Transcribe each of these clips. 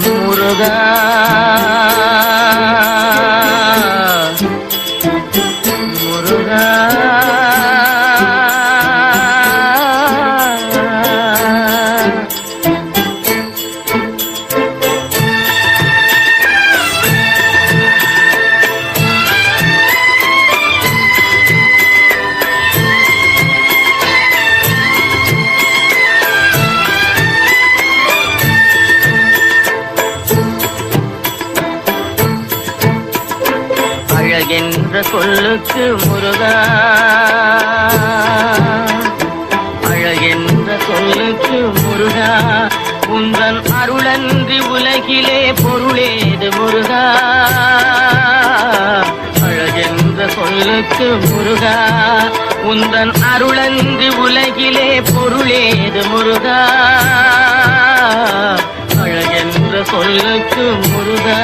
முருகா முருகா அழகென்ற சொல்லுக்கு முருகா, அழகென்ற சொல்லுக்கு முருகா, உந்தன் அருளன்றி உலகிலே பொருளேது முருகா. அழகென்ற சொல்லுக்கு முருகா, உந்தன் அருளன்றி உலகிலே பொருளேது முருகா. அழகென்ற சொல்லுக்கு முருகா.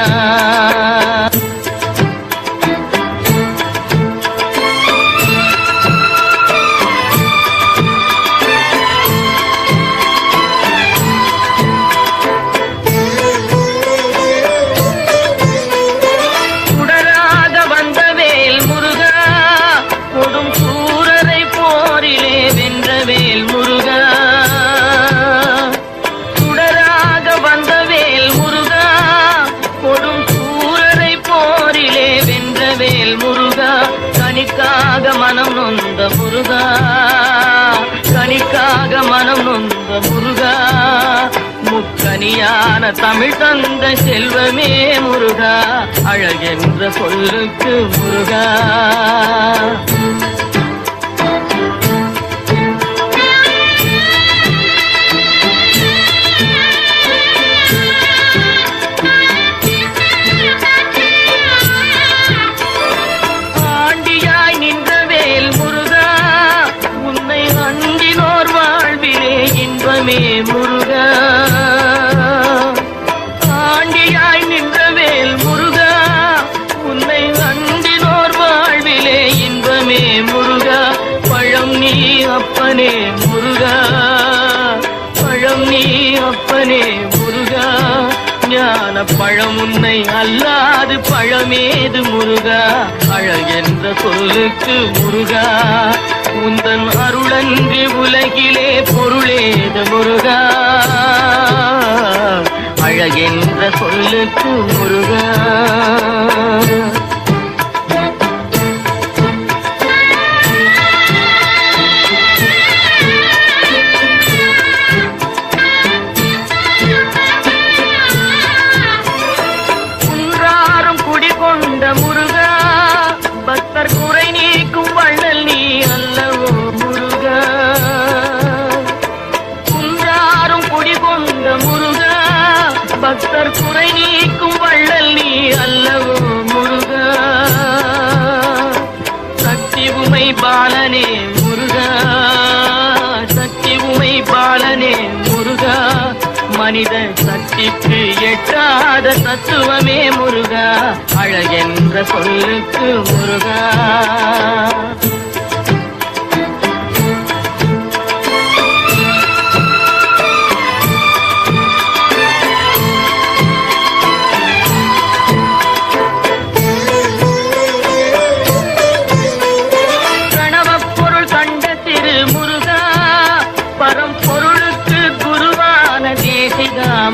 கனிக்காக மனம் நொந்த முருகா, கனிக்காக மனம் நொந்த முருகா, முக்கனியான தமிழ் தந்த செல்வமே முருகா. அழகென்ற சொல்லுக்கு முருகா. முருகா, ஆண்டியாய் நின்ற வேல் முருகா, உன்னை அண்டினோர் வாழ்விலே இன்பமே முருகா. பழம் நீ அப்பனே முருகா, பழம் நீ அப்பனே முருகா, ஞான பழம் உன்னை அல்லாது பழமேது முருகா. அழகென்ற சொல்லுக்கு முருகா, உந்தன் அருளன்றி உலகிலே பொருளேது முருகா. அழகென்ற சொல்லுக்கு முருகா. குன்றாரும் குடிகொண்ட முருகா, பக்தர் குறை நீக்கும் வள்ளல் நீ அல்லவோ முருகா. குன்றாரும் குடிகொண்ட முருகா, பக்தர் குறை நீக்கும் வள்ளல் நீ அல்லவோ முருகா. சக்தி உமை பாலனே முருகா, சக்தி உமை பாலனே முருகா, மனித சக்திக்கு எட்டாத தத்துவமே முருகா. அழகென்ற சொல்லுக்கு முருகா.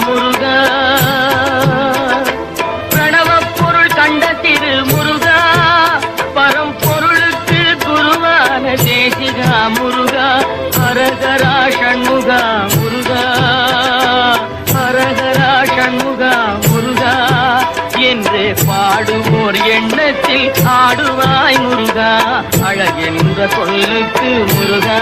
முருகா, பிரணவப் பொருள் கண்ட திரு முருகா, பரம்பொருளுக்கு குருவான தேசிகா முருகா. ஹரஹரா ஷண்முகா முருகா, ஹரஹரா ஷண்முகா முருகா என்று பாடுவோர் எண்ணத்தில் ஆடுவாய் முருகா. அழகென்ற சொல்லுக்கு முருகா.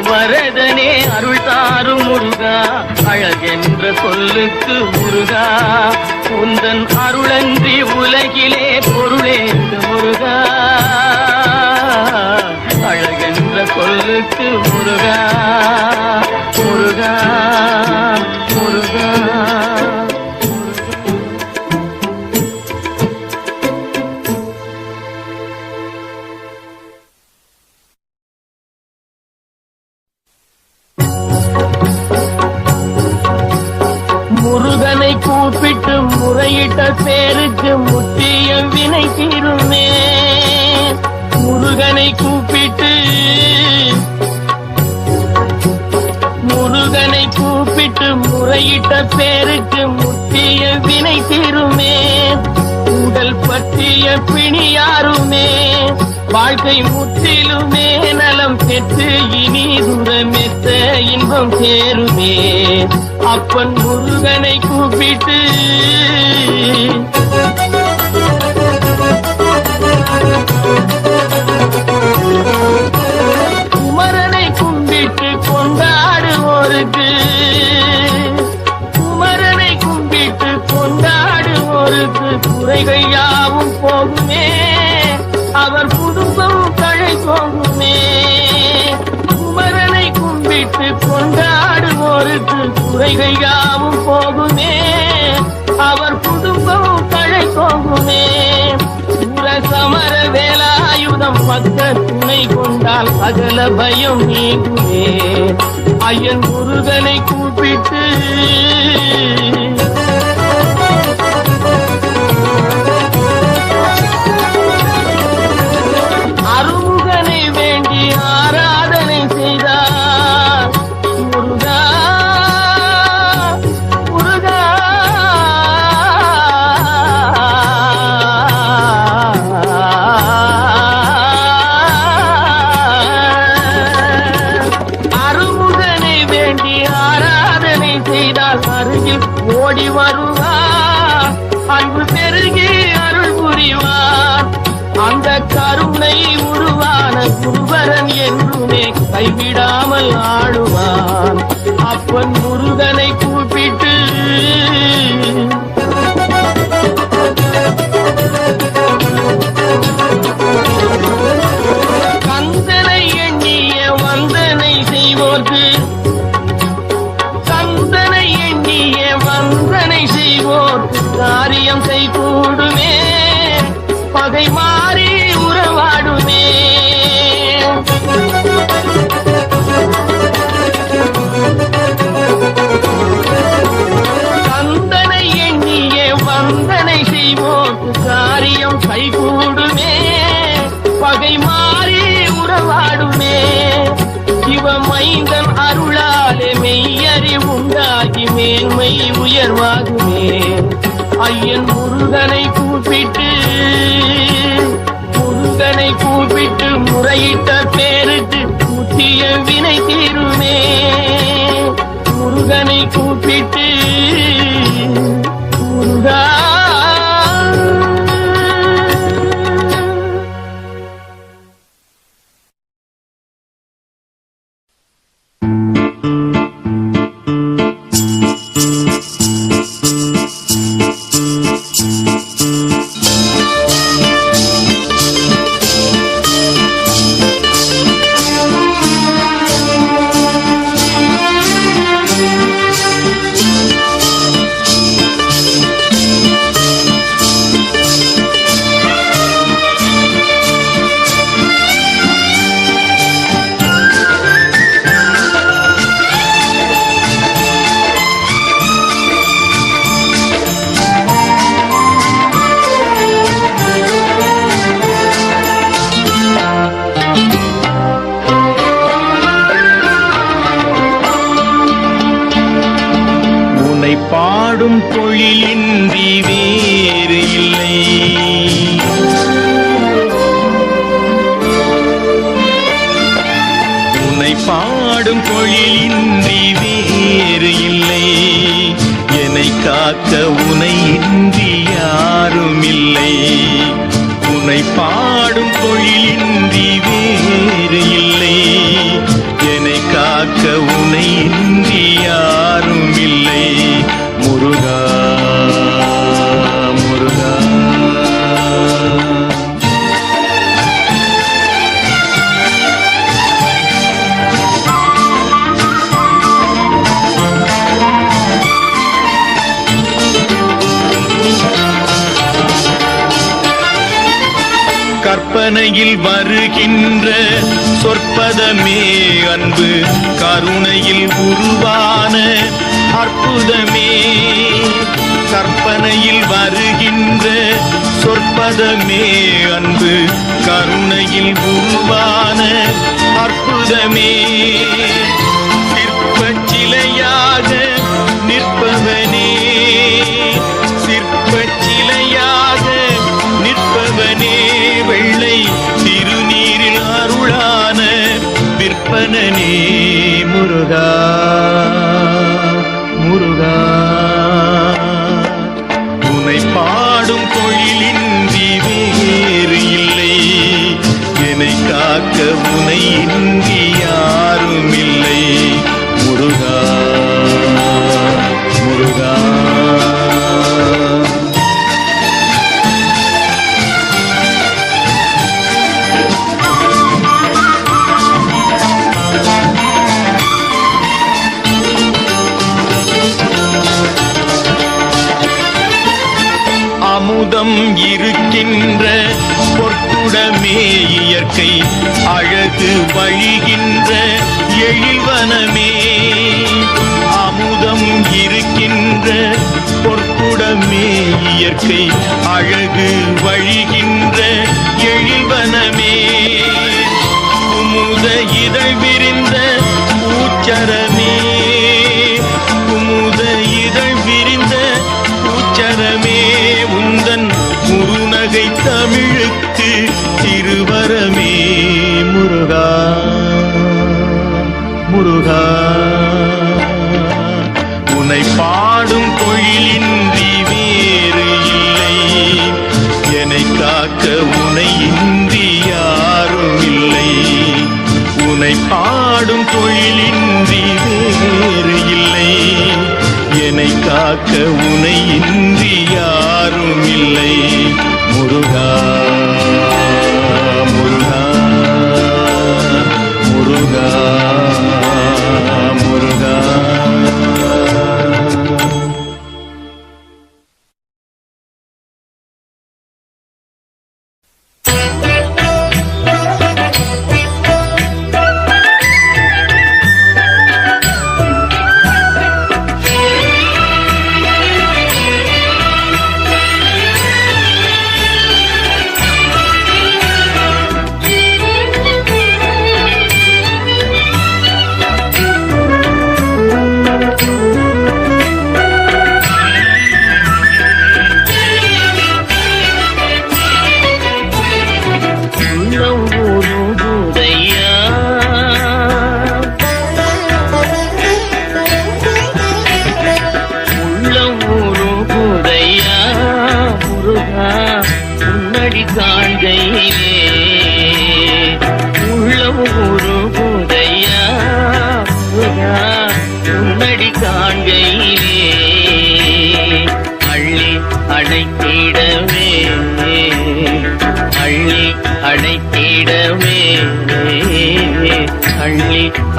வரதனே அருள் தாரும் முருகா, அழகென்ற சொல்லுக்கு முருகா, உந்தன் அருளன்றி உலகிலே பொருளேது முருகா, அழகென்ற சொல்லுக்கு முருகா முருகா முருகா. முருகனை கூப்பிட்டு முறையிட்ட பேருக்கு முற்றிய வினை தீருமே. முருகனை கூப்பிட்டு முறையிட்ட பேருக்கு முற்றிய வினை தீருமே. உடல் பற்றிய பிணியாருமே வாழ்க்கை முற்றிலுமே நலம் பெற்று இனி துரமெத்த இன்பம் சேருமே. அப்பன் முருகனை கூப்பிட்டு குமரனை கும்பிட்டு கொண்டாடுவோருக்கு, குமரனை கும்பிட்டு கொண்டாடுவோருக்கு குறைகள் யாவும் போகுமே, அவர் குடும்பம் தழை போகுமே. குமரனை கும்பிட்டு கொண்டாடுவோருக்கு குறைகள் யாவும் போகுமே, அவர் குடும்பம் தழை போகுமே. சமர வேலாயுதம் பக்க துணை கொண்டால் அகல பயம் நீங்குமே. ஐயன் முருகனை கூப்பிட்டு அருமுகனை வேண்டி ஆராதனை செய்தார் முருகா முருகா. அருமுகனை வேண்டி ஆராதனை செய்தால் அருகில் ஓடி வருவார், அன்பு பெருகி அருள் புரிவார். அந்த கருணை உருவான குருவரன் என்றுமே கைவிடாமல் ஆடுவான். அப்பன் முருகனை கூப்பிட்டு கந்தனை எண்ணிய வந்தனை செய்வோர்க்கு, கந்தனை எண்ணிய வந்தனை செய்வோர்க்கு காரியம் கைகூடுமே, பகை மாறி உறவாடுமே. கந்தனை எண்ணிய வந்தனை செய்வோர்க்கு காரியம் கைகூடுமே, பகை மாறி உறவாடுமே. சிவமைந்தன் அருளாலே மெய்யறி உண்டாகி மேன்மை உயர்வாகுமே. ஐயன் முருகனை கூப்பிட்டு, முருகனை கூப்பிட்டு முறையிட்ட பேருக்கு முற்றிய வினை தீருமே. முருகனை கூப்பிட்டு முருகா. பாடும் பொழிலின்றி வேறு இல்லை, உன்னை பாடும் பொழிலின்றி வேறு இல்லை. என்னை காக்க உனை இன்றி யாரும் இல்லை. உன்னை பாடும் பொழிலின்றி வேறு இல்லை. என்னை காக்க உனை இன்றி யாரும் இல்லை. முருகா முருகா. கற்பனையில் வருகின்ற சொற்பதமே அன்பு, கருணையில் உருவான அற்புதமே. கற்பனையில் வருகின்ற சொற்பதமே அன்பு, கருணையில் உருவான அற்புதமே. சிற்பச் சிலையாக நிற்பவனே, சிற்பச் சிலையாக நிற்பவனே, வெள்ளை திருநீரில் அருளான விற்பனனே. முருகா முருகா. உனை பாடும் தொழிலின்றி வேறு இல்லை, என்னை காக்க உனை இன்றி யாரும் இல்லை. முருகா முருகா. அமுதம் இருக்கின்ற பொற்குடமே இயற்கை, அழகு வழிகின்ற எழில்வனமே. அமுதம் இருக்கின்ற பொற்குடமே இயற்கை, அழகு வழிகின்ற எழில்வனமே. குமுத இதழ் விரிந்த பூச்சரமே, குமுத இதழ் விரிந்த பூச்சரமே. உந்தன் முருநகை தமிழுக்கு திருவரமே. முருகா முருகா. உனை பாடும் தொழிலின்றி வேறு இல்லை, என்னை காக்க உனை இன்றி யாரும் இல்லை. உனை பாடும் தொழிலின்றி வேறு இல்லை, என்னை காக்க உனை இன்றி யாரும் இல்லை. முருகா முருகா முருகா முருகா.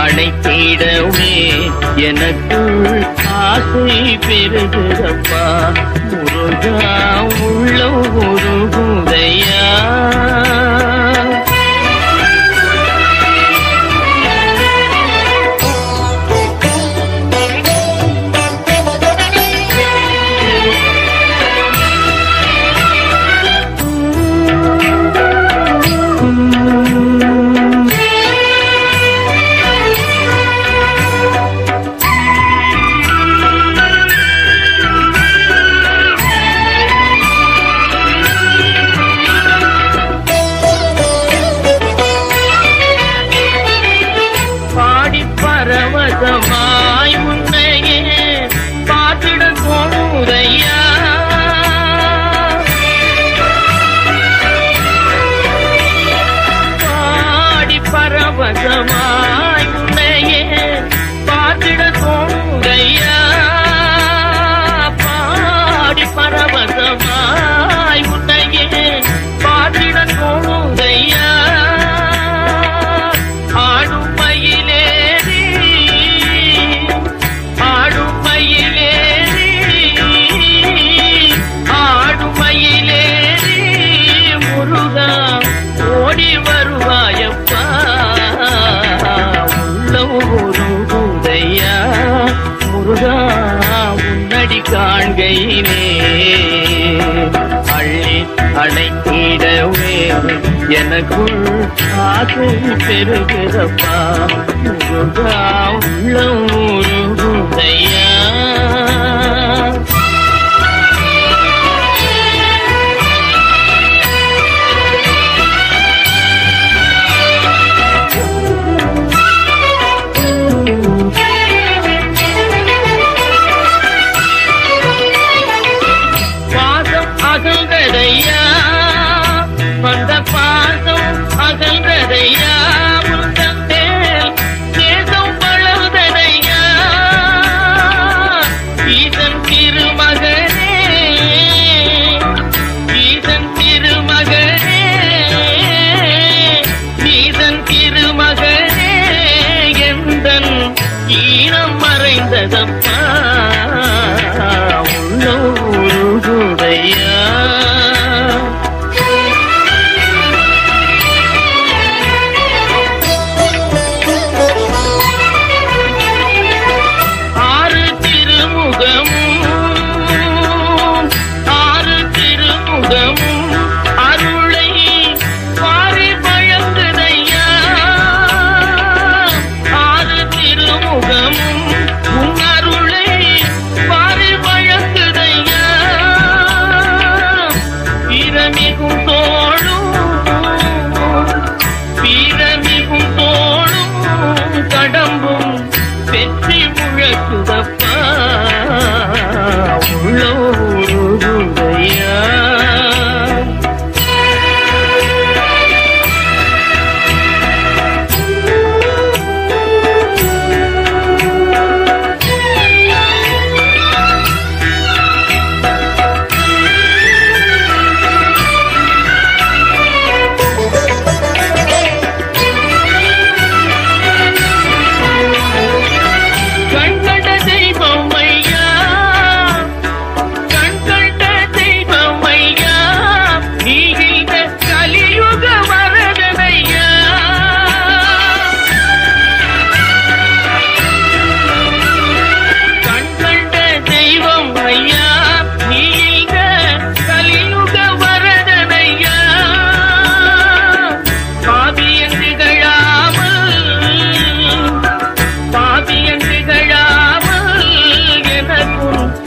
அணைத்திடவே எனக்குள் ஆசை பெருகிறப்பா. முருகா உள்ள ஒரு குதையா. பரவசமாய் முன்னையே பார்த்திட தோணுதையா. பாடி பரவசமாய் முன்னையே அணைத்திடவே எனக்குள் ஆசை பெருகிறப்பா முருகா உள்ளம் உருகுதையா அகல்றதையா வந்த பாசம் அகல்றதையா உந்தன் மேல் தேசம் வளர்ந்ததையா ஈசன் திருமகனே ஈசன் திருமகனே ஈசன் திருமகனே எந்தன் ஈனம் மறைந்ததப்பா உள்ளூருகுதையா கடம்பும் வெற்றி முழக்குதப்பா உள்ளூருகுதையா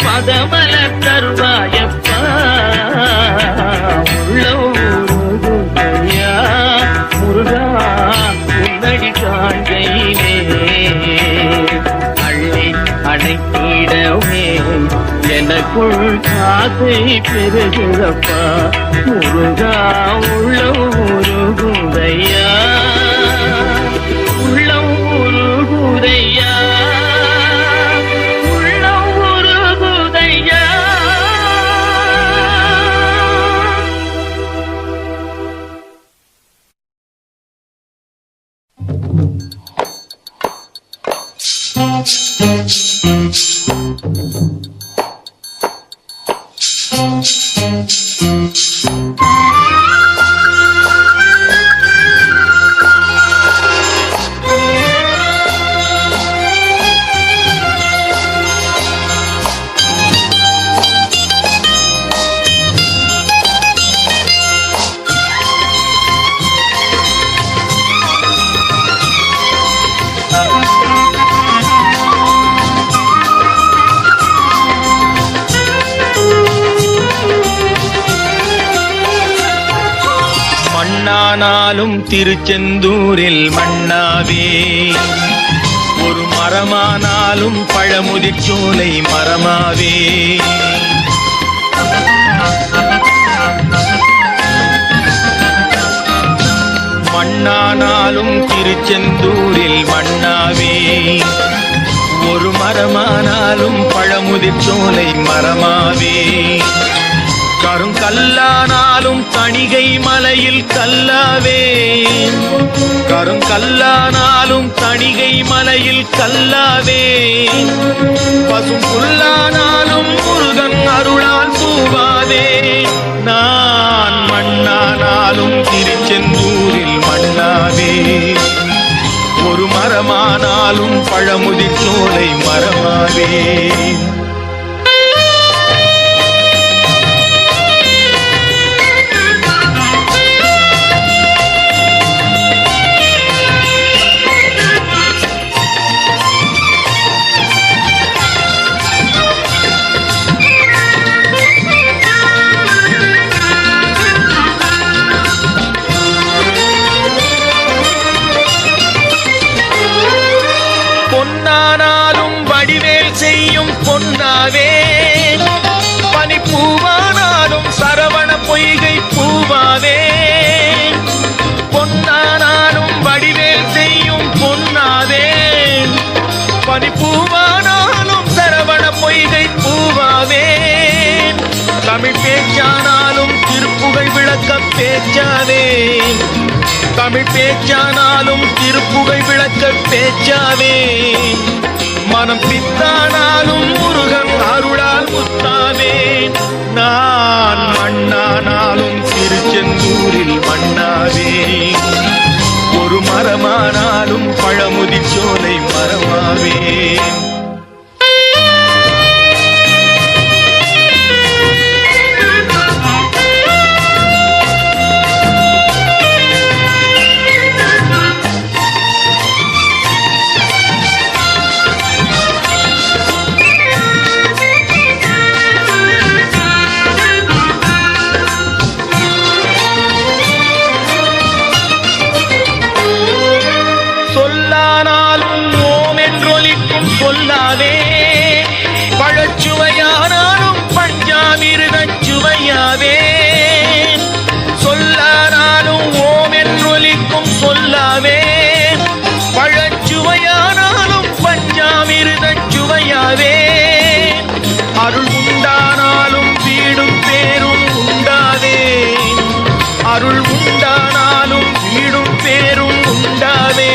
பதமல தருவாயப்பா உள்ளூருகுதையா முருகா உன்னடி காண்கையிலே அள்ளி அணைத்திடவே எனக்குள் ஆசை பெருகிறப்பா முருகா உள்ளூருகுதையா உள்ளூருகுதையா மண்ணானாலும் திருச்செந்தூரில் மண்ணாவே ஒரு மரமானாலும் பழமுதிர்ச்சோலை மரமாவே மண்ணானாலும் திருச்செந்தூரில் மண்ணாவே ஒரு மரமானாலும் பழமுதிர்ச்சோலை மரமாவே கருங்கல்லானாலும் தணிகை மலையில் கல்லாவே கருங்கல்லானாலும் தணிகை மலையில் கல்லாவே பசும் புல்லானாலும் முருகன் அருளால் பூவாவே நான் மண்ணானாலும் திருச்செந்தூரில் மண்ணாவே ஒரு மரமானாலும் பழமுதிர்ச்சோலை மரமாவே பொன்னானாலும் வடிவேல் செய்யும் பொன்னாவே, பனிப்பூவானாலும் சரவண பொய்கை பூவாவே. பொன்னானாலும் வடிவேல் செய்யும் பொன்னாவே, பனிப்பூவானாலும் சரவண பொய்கை பூவாவே. தமிழ் பேச்சானாலும் திருப்புகழ் விளக்க பேச்சாவே, தமிழ் பேச்சானாலும் திருப்புகழ் விளக்க பேச்சாவே. மனம் பித்தானாலும் முருகன் அருளால் முத்தாவே. நான் மண்ணானாலும் திருச்செந்தூரில் மண்ணாவே, ஒரு மரமானாலும் பழமுதிர் சோலை மரமாவே. சொல்லாவே, பழச்சுவையானாலும் பஞ்சாமிருதச் சுவையாவே. சொல்லானாலும் ஓம் என்றொலிக்கும் சொல்லாவே, பழச்சுவையானாலும் பஞ்சாமிருதச் சுவையாவே. அருள் உண்டானாலும் வீடும் பேரும் உண்டாவே, அருள் உண்டானாலும் வீடும் பேரும் உண்டாவே.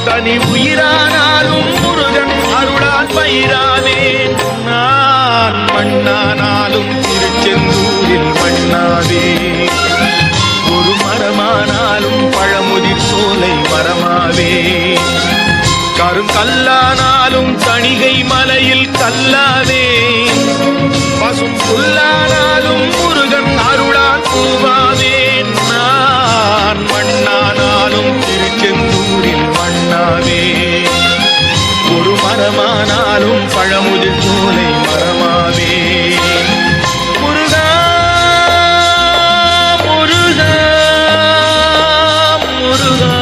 தனி உயிரானாலும் முருகன் அருளால் பயிராவே. நான் மண்ணானாலும் திருச்செந்தூரில் மண்ணாவே, ஒரு மரமானாலும் பழமுதிர் சோலை மரமாவே. கருங்கல்லானாலும் தணிகை மலையில் கல்லாவே, பசும் புல்லானாலும் முருகன் அருளால் பூவாவே. நான் மண்ணானாலும் திருச்செந்தூரில் மண்ணாவே, ஒரு மரமானாலும் பழமுதிர் சோலை மரமாவே. முருகா முருகா முருகா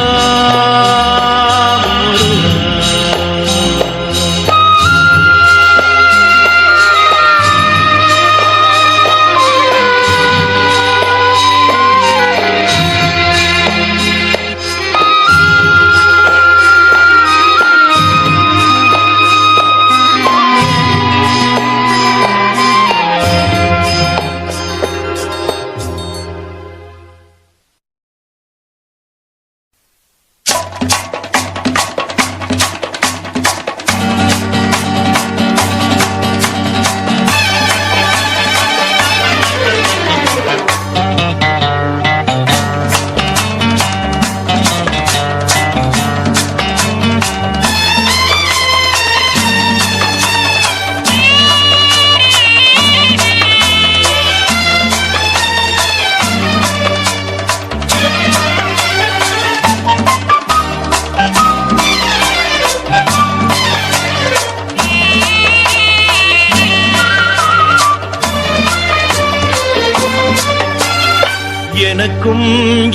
எனக்கும்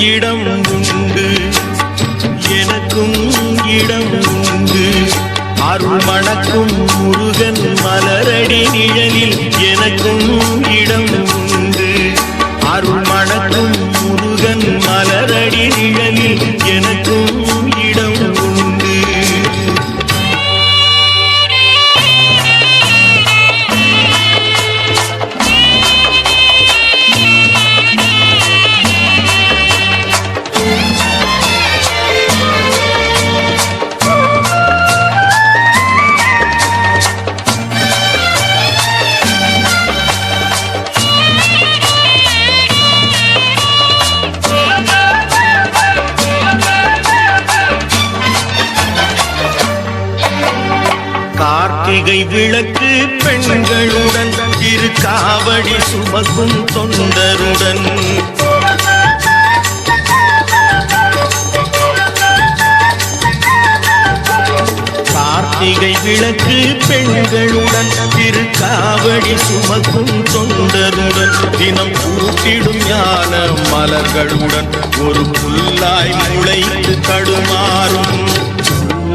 இடம் உண்டு, எனக்கும் இடம் உண்டு. அருள் மணக்கும் முருகன் மலரடி நிழலில் எனக்கும் இடம் உண்டு. அருள் மணக்கும் முருகன் மலரடி நிழலில் எனக்கும் இடம் உண்டு. கார்த்திகை விளக்கு பெண்களுடன் இரு காவடி சுமக்கும் தொண்டருடன் கார்த்திகை விளக்கு பெண்களுடன் இரு காவடி சுமக்கும் தொண்டருடன் தினம் கூட்டிடும் ஞான மலர்களுடன் ஒரு புல்லாய் முளைத்து தடுமாறும்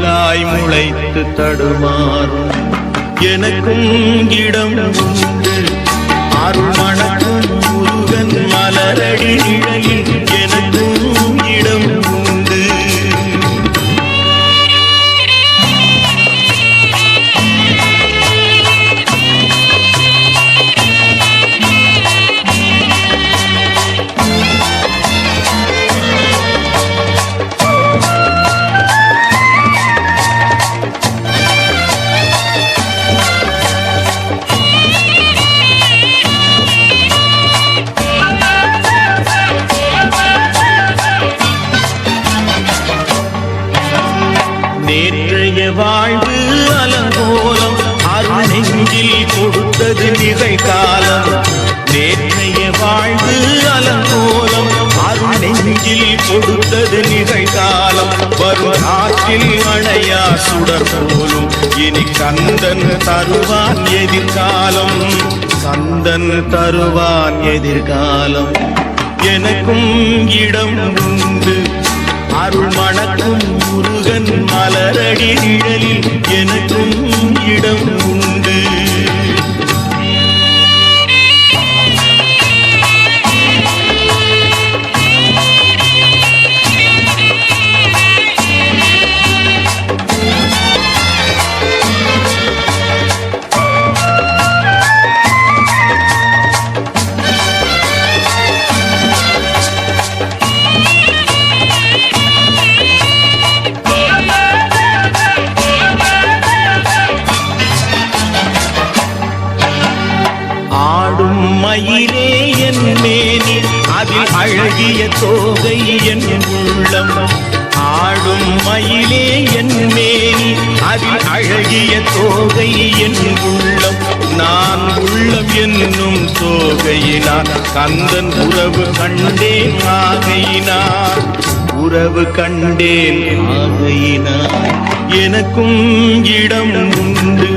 புல்லாய் முளைத்து தடுமாறும் எனக்கும் இடம் உண்டு. அருள் மணக்கும் முருகன் மலரடி நிழலில் எனக்கும் இடம் உண்டு. நேற்றைய வாழ்வு அலங்கோலம் அருள் நெஞ்சில் கொடுத்தது நிகழ்காலம். நேற்றைய வாழ்வு அலங்கோலம் அருள் நெஞ்சில் கொடுத்தது நிகழ்காலம். வரும் ஆற்றில் அணையா சுடர் போலும் இனி கந்தன் தருவான் எதிர்காலம். கந்தன் தருவான் எதிர்காலம். எனக்கும் இடம் உண்டு. அருள் மணக்கும் முருகன் மலரடி நிழலில் எனக்கும் இடம் உண்டு. ஆடும் மயிலே என் மேனி அதில் அழகிய தோகை என் உள்ளம். ஆடும் மயிலே என் மேனி அதில் அழகிய தோகை என் உள்ளம். நான் உள்ளம் என்னும் தோகையினார் கந்தன் உறவு கண்டேன் ஆகையினார். உறவு கண்டேன் ஆகையினார். எனக்கும் இடம் உண்டு.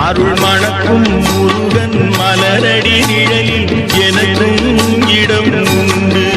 அருள் மணக்கும் முருகன் மலரடி நிழலில் எனக்கும் இடம் உண்டு.